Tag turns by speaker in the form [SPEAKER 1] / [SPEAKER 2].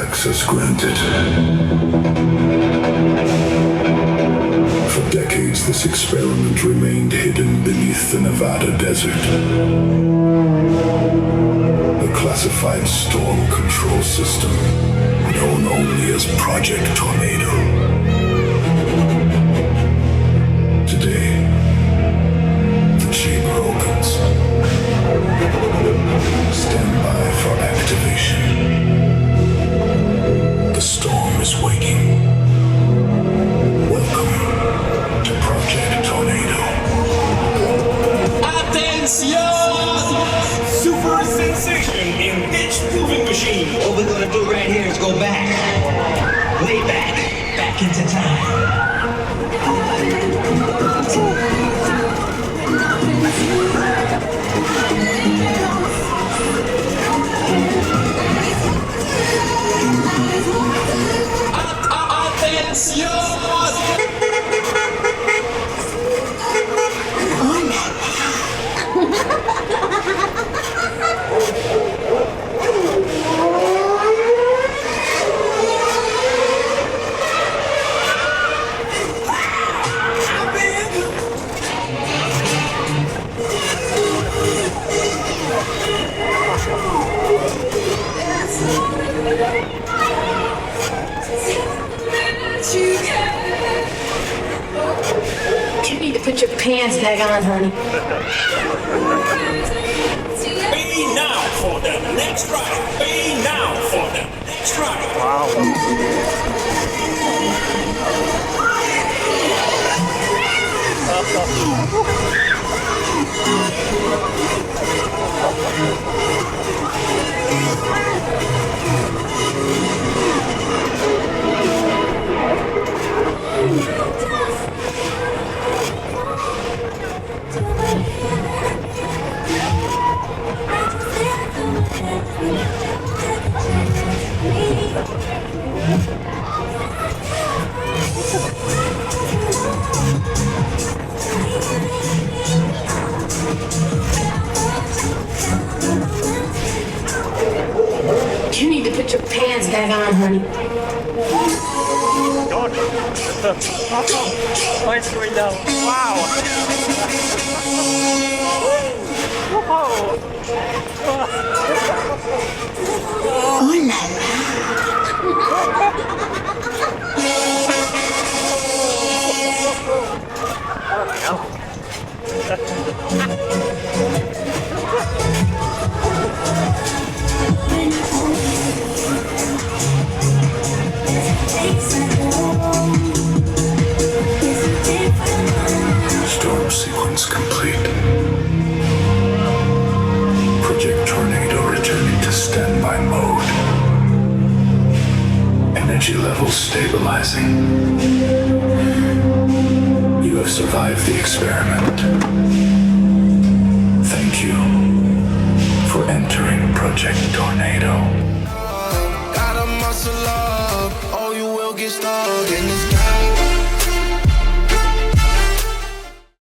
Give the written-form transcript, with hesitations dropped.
[SPEAKER 1] Access granted. For decades, this experiment remained hidden beneath the Nevada desert. A classified storm control system known only as Project Tornado. Today, the chamber opens. Stand by for activation. The storm is waking. Welcome to Project Tornado.
[SPEAKER 2] Attention! Super sensation in pitch moving machine.
[SPEAKER 3] What we're gonna do right here is go back, way back into time.
[SPEAKER 4] You need to put your pants back on, honey.
[SPEAKER 2] Be now for the next ride. Be now for the next ride. Wow.
[SPEAKER 4] You need to put your pants back on, honey.
[SPEAKER 5] God. Mine's going down. Wow. Whoa.
[SPEAKER 4] Oh la
[SPEAKER 1] Storm sequence complete. Project Tornado returning to standby mode. Energy levels stabilizing. You have survived the experiment.